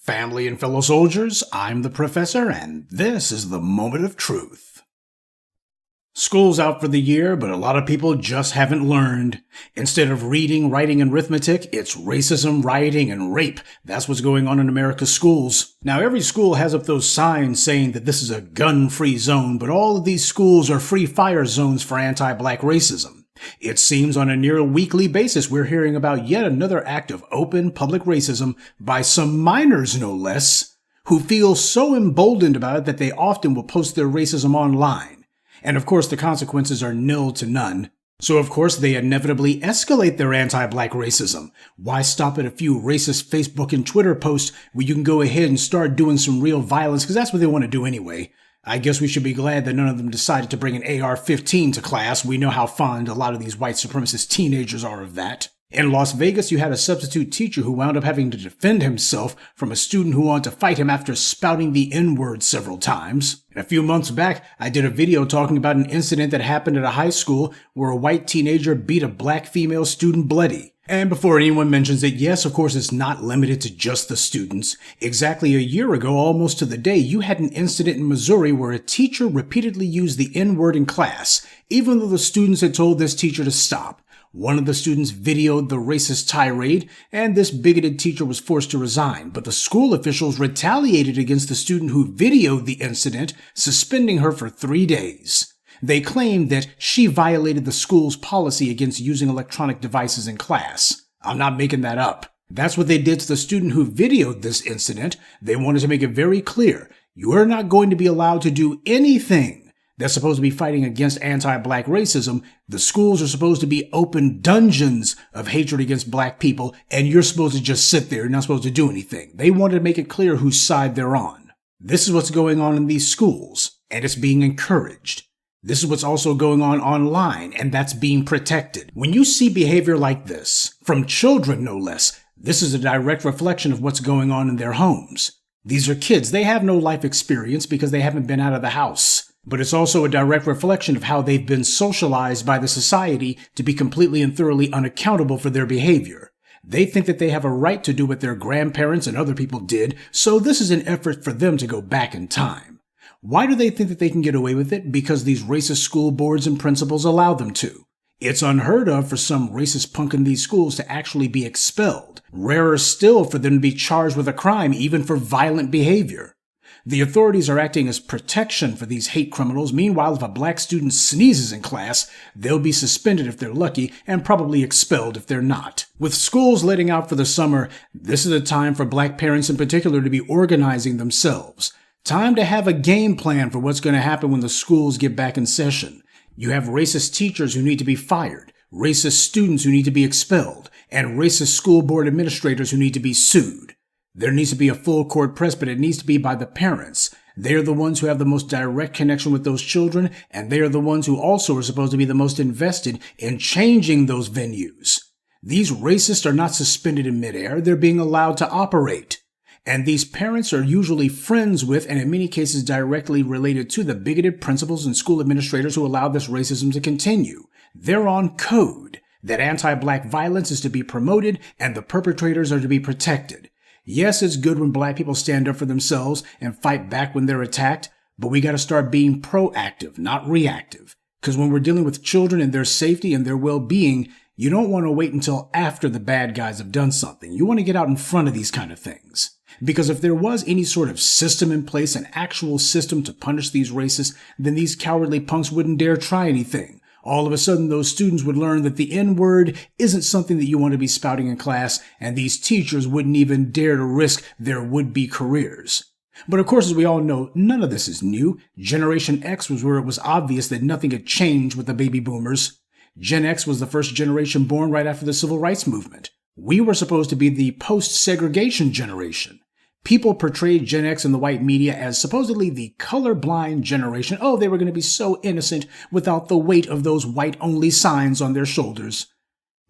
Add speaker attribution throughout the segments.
Speaker 1: Family and fellow soldiers, I'm the Professor, and this is the Moment of Truth. School's out for the year, but a lot of people just haven't learned. Instead of reading, writing, and arithmetic, it's racism, rioting, and rape. That's what's going on in America's schools. Now, every school has up those signs saying that this is a gun-free zone, but all of these schools are free fire zones for anti-black racism. It seems on a near weekly basis we're hearing about yet another act of open public racism by some minors, no less, who feel so emboldened about it that they often will post their racism online. And of course the consequences are nil to none. So of course they inevitably escalate their anti-black racism. Why stop at a few racist Facebook and Twitter posts where you can go ahead and start doing some real violence, because that's what they want to do anyway. I guess we should be glad that none of them decided to bring an AR-15 to class. We know how fond a lot of these white supremacist teenagers are of that. In Las Vegas, you had a substitute teacher who wound up having to defend himself from a student who wanted to fight him after spouting the N-word several times. And a few months back, I did a video talking about an incident that happened at a high school where a white teenager beat a black female student bloody. And before anyone mentions it, yes, of course, it's not limited to just the students. Exactly a year ago, almost to the day, you had an incident in Missouri where a teacher repeatedly used the N-word in class, even though the students had told this teacher to stop. One of the students videoed the racist tirade, and this bigoted teacher was forced to resign, but the school officials retaliated against the student who videoed the incident, suspending her for 3 days. They claimed that she violated the school's policy against using electronic devices in class. I'm not making that up. That's what they did to the student who videoed this incident. They wanted to make it very clear, you are not going to be allowed to do anything that's supposed to be fighting against anti-black racism. The schools are supposed to be open dungeons of hatred against black people, and you're supposed to just sit there. You're not supposed to do anything. They wanted to make it clear whose side they're on. This is what's going on in these schools, and it's being encouraged. This is what's also going on online, and that's being protected. When you see behavior like this, from children no less, this is a direct reflection of what's going on in their homes. These are kids. They have no life experience because they haven't been out of the house. But it's also a direct reflection of how they've been socialized by the society to be completely and thoroughly unaccountable for their behavior. They think that they have a right to do what their grandparents and other people did, so this is an effort for them to go back in time. Why do they think that they can get away with it? Because these racist school boards and principals allow them to. It's unheard of for some racist punk in these schools to actually be expelled. Rarer still for them to be charged with a crime, even for violent behavior. The authorities are acting as protection for these hate criminals. Meanwhile, if a black student sneezes in class, they'll be suspended if they're lucky and probably expelled if they're not. With schools letting out for the summer, this is a time for black parents in particular to be organizing themselves. Time to have a game plan for what's going to happen when the schools get back in session. You have racist teachers who need to be fired, racist students who need to be expelled, and racist school board administrators who need to be sued. There needs to be a full court press, but it needs to be by the parents. They are the ones who have the most direct connection with those children, and they are the ones who also are supposed to be the most invested in changing those venues. These racists are not suspended in midair. They're being allowed to operate. And these parents are usually friends with, and in many cases directly related to, the bigoted principals and school administrators who allow this racism to continue. They're on code that anti-black violence is to be promoted and the perpetrators are to be protected. Yes, it's good when black people stand up for themselves and fight back when they're attacked, but we got to start being proactive, not reactive. Because when we're dealing with children and their safety and their well-being, you don't want to wait until after the bad guys have done something. You want to get out in front of these kind of things. Because if there was any sort of system in place, an actual system to punish these racists, then these cowardly punks wouldn't dare try anything. All of a sudden, those students would learn that the N-word isn't something that you want to be spouting in class, and these teachers wouldn't even dare to risk their would-be careers. But of course, as we all know, none of this is new. Generation X was where it was obvious that nothing had changed with the baby boomers. Gen X was the first generation born right after the Civil Rights Movement. We were supposed to be the post-segregation generation. People portrayed Gen X in the white media as supposedly the colorblind generation. Oh, they were going to be so innocent without the weight of those white-only signs on their shoulders.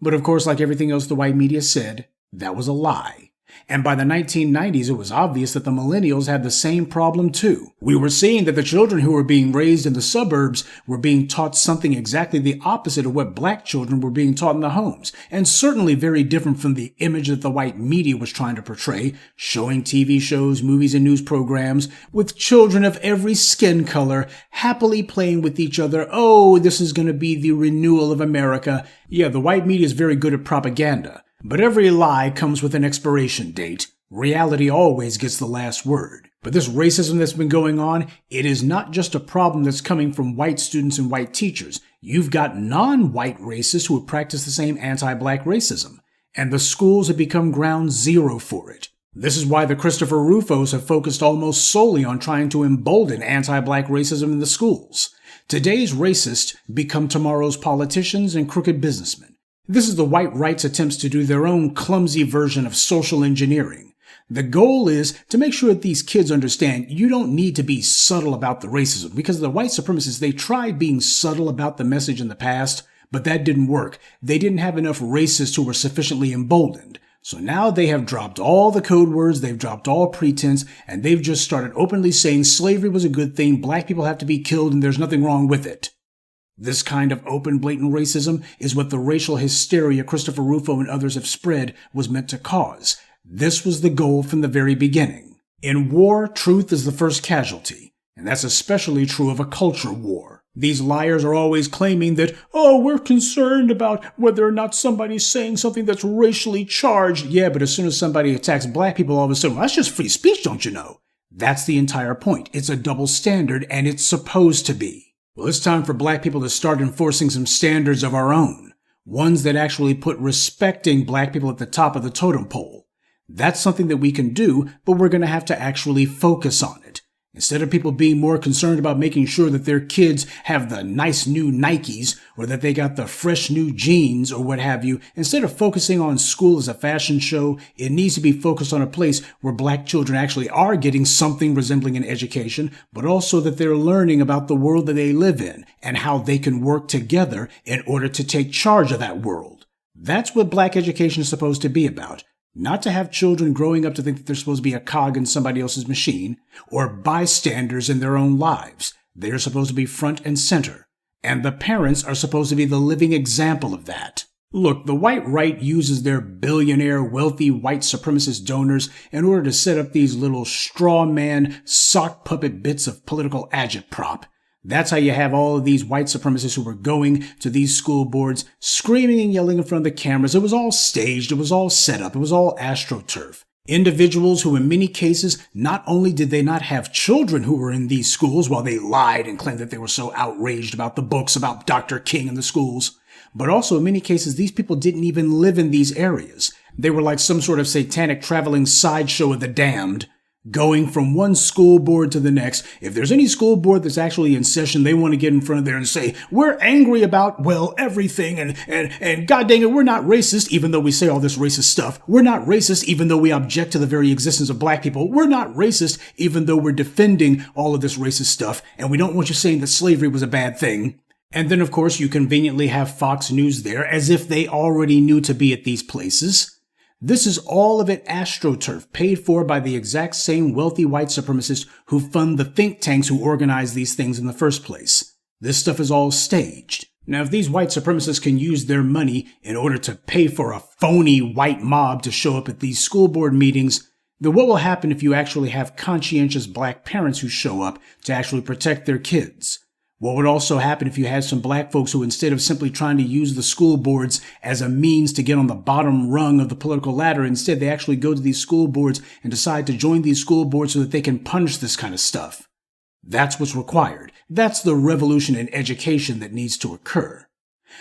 Speaker 1: But of course, like everything else the white media said, that was a lie. And by the 1990s, it was obvious that the millennials had the same problem too. We were seeing that the children who were being raised in the suburbs were being taught something exactly the opposite of what black children were being taught in the homes, and certainly very different from the image that the white media was trying to portray, showing TV shows, movies, and news programs with children of every skin color happily playing with each other. Oh, this is going to be the renewal of America. Yeah, the white media is very good at propaganda. But every lie comes with an expiration date. Reality always gets the last word. But this racism that's been going on, it is not just a problem that's coming from white students and white teachers. You've got non-white racists who have practiced the same anti-black racism. And the schools have become ground zero for it. This is why the Christopher Rufos have focused almost solely on trying to embolden anti-black racism in the schools. Today's racists become tomorrow's politicians and crooked businessmen. This is the white right's attempts to do their own clumsy version of social engineering. The goal is to make sure that these kids understand you don't need to be subtle about the racism, because the white supremacists, they tried being subtle about the message in the past, but that didn't work. They didn't have enough racists who were sufficiently emboldened. So now they have dropped all the code words, they've dropped all pretense, and they've just started openly saying slavery was a good thing, black people have to be killed, and there's nothing wrong with it. This kind of open, blatant racism is what the racial hysteria Christopher Rufo and others have spread was meant to cause. This was the goal from the very beginning. In war, truth is the first casualty, and that's especially true of a culture war. These liars are always claiming that, oh, we're concerned about whether or not somebody's saying something that's racially charged. Yeah, but as soon as somebody attacks black people, all of a sudden, well, that's just free speech, don't you know? That's the entire point. It's a double standard, and it's supposed to be. Well, it's time for black people to start enforcing some standards of our own, ones that actually put respecting black people at the top of the totem pole. That's something that we can do, but we're going to have to actually focus on it. Instead of people being more concerned about making sure that their kids have the nice new Nikes or that they got the fresh new jeans or what have you, instead of focusing on school as a fashion show, it needs to be focused on a place where black children actually are getting something resembling an education, but also that they're learning about the world that they live in and how they can work together in order to take charge of that world. That's what black education is supposed to be about. Not to have children growing up to think that they're supposed to be a cog in somebody else's machine or bystanders in their own lives. They're supposed to be front and center. And the parents are supposed to be the living example of that. Look, the white right uses their billionaire, wealthy white supremacist donors in order to set up these little straw man, sock puppet bits of political agitprop. That's how you have all of these white supremacists who were going to these school boards, screaming and yelling in front of the cameras. It was all staged. It was all set up. It was all astroturf. Individuals who in many cases, not only did they not have children who were in these schools while they lied and claimed that they were so outraged about the books about Dr. King in the schools, but also in many cases, these people didn't even live in these areas. They were like some sort of satanic traveling sideshow of the damned, going from one school board to the next. If there's any school board that's actually in session, they want to get in front of there and say, we're angry about, well, everything, and god dang it, we're not racist, even though we say all this racist stuff. We're not racist, even though we object to the very existence of black people. We're not racist, even though we're defending all of this racist stuff, and we don't want you saying that slavery was a bad thing. And then, of course, you conveniently have Fox News there, as if they already knew to be at these places. This is all of it astroturf, paid for by the exact same wealthy white supremacists who fund the think tanks who organize these things in the first place. This stuff is all staged. Now, if these white supremacists can use their money in order to pay for a phony white mob to show up at these school board meetings, then what will happen if you actually have conscientious black parents who show up to actually protect their kids? What would also happen if you had some black folks who, instead of simply trying to use the school boards as a means to get on the bottom rung of the political ladder, instead they actually go to these school boards and decide to join these school boards so that they can punish this kind of stuff? That's what's required. That's the revolution in education that needs to occur.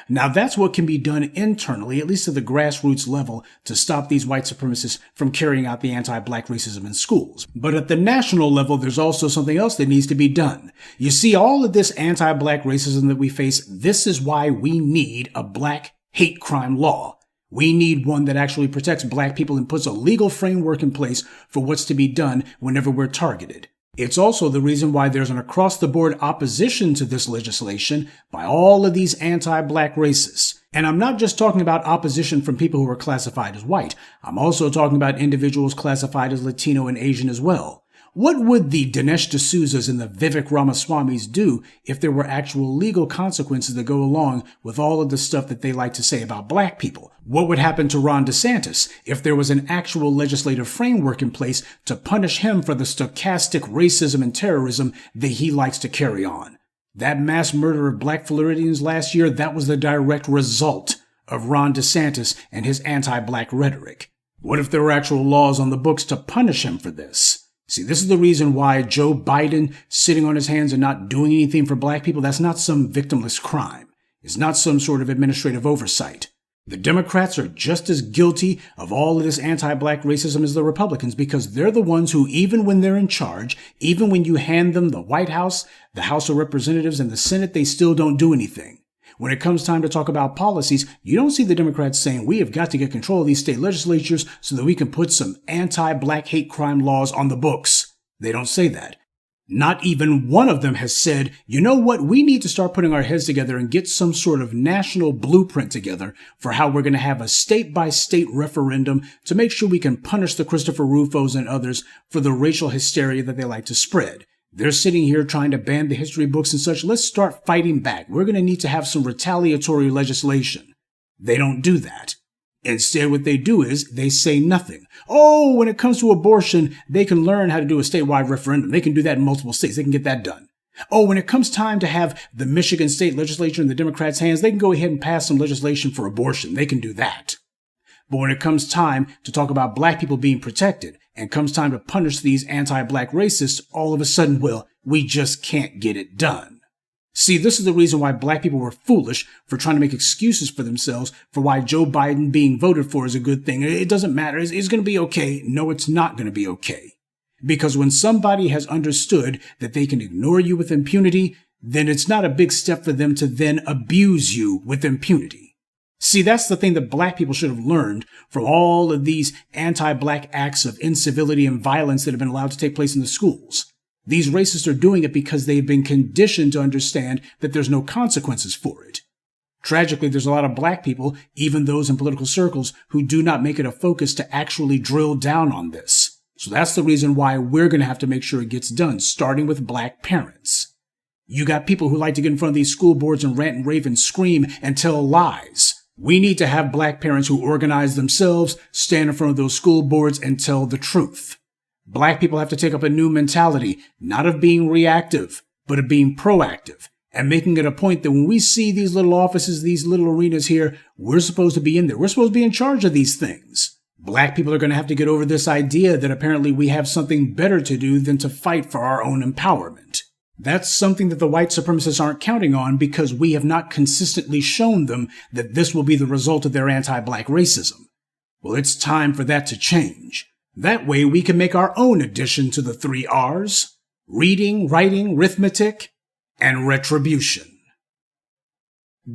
Speaker 1: Now that's what can be done internally, at least at the grassroots level, to stop these white supremacists from carrying out the anti-black racism in schools. But at the national level, there's also something else that needs to be done. You see, all of this anti-black racism that we face, this is why we need a black hate crime law. We need one that actually protects black people and puts a legal framework in place for what's to be done whenever we're targeted. It's also the reason why there's an across-the-board opposition to this legislation by all of these anti-black racists. And I'm not just talking about opposition from people who are classified as white. I'm also talking about individuals classified as Latino and Asian as well. What would the Dinesh D'Souza's and the Vivek Ramaswamy's do if there were actual legal consequences that go along with all of the stuff that they like to say about black people? What would happen to Ron DeSantis if there was an actual legislative framework in place to punish him for the stochastic racism and terrorism that he likes to carry on? That mass murder of black Floridians last year, that was the direct result of Ron DeSantis and his anti-black rhetoric. What if there were actual laws on the books to punish him for this? See, this is the reason why Joe Biden sitting on his hands and not doing anything for black people, that's not some victimless crime. It's not some sort of administrative oversight. The Democrats are just as guilty of all of this anti-black racism as the Republicans because they're the ones who, even when they're in charge, even when you hand them the White House, the House of Representatives, and the Senate, they still don't do anything. When it comes time to talk about policies, you don't see the Democrats saying we have got to get control of these state legislatures so that we can put some anti-black hate crime laws on the books. They don't say that. Not even one of them has said, you know what, we need to start putting our heads together and get some sort of national blueprint together for how we're going to have a state-by-state referendum to make sure we can punish the Christopher Rufos and others for the racial hysteria that they like to spread. They're sitting here trying to ban the history books and such. Let's start fighting back. We're going to need to have some retaliatory legislation. They don't do that. Instead, what they do is they say nothing. Oh, when it comes to abortion, they can learn how to do a statewide referendum. They can do that in multiple states. They can get that done. Oh, when it comes time to have the Michigan state legislature in the Democrats' hands, they can go ahead and pass some legislation for abortion. They can do that. But when it comes time to talk about black people being protected and comes time to punish these anti-black racists, all of a sudden, well, we just can't get it done. See, this is the reason why black people were foolish for trying to make excuses for themselves for why Joe Biden being voted for is a good thing. It doesn't matter. It's going to be okay. No, it's not going to be okay. Because when somebody has understood that they can ignore you with impunity, then it's not a big step for them to then abuse you with impunity. See, that's the thing that black people should have learned from all of these anti-black acts of incivility and violence that have been allowed to take place in the schools. These racists are doing it because they've been conditioned to understand that there's no consequences for it. Tragically, there's a lot of black people, even those in political circles, who do not make it a focus to actually drill down on this. So that's the reason why we're going to have to make sure it gets done, starting with black parents. You got people who like to get in front of these school boards and rant and rave and scream and tell lies. We need to have black parents who organize themselves, stand in front of those school boards and tell the truth. Black people have to take up a new mentality, not of being reactive, but of being proactive and making it a point that when we see these little offices, these little arenas here, we're supposed to be in there. We're supposed to be in charge of these things. Black people are going to have to get over this idea that apparently we have something better to do than to fight for our own empowerment. That's something that the white supremacists aren't counting on because we have not consistently shown them that this will be the result of their anti-black racism. Well, it's time for that to change. That way we can make our own addition to the 3 R's: reading, writing, arithmetic, and retribution.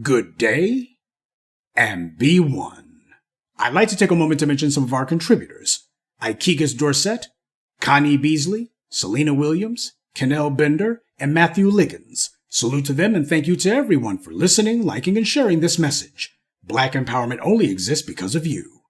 Speaker 1: Good day, and be one. I'd like to take a moment to mention some of our contributors: Ikegas Dorset, Connie Beasley, Selena Williams, Kennel Bender, and Matthew Liggins. Salute to them and thank you to everyone for listening, liking, and sharing this message. Black empowerment only exists because of you.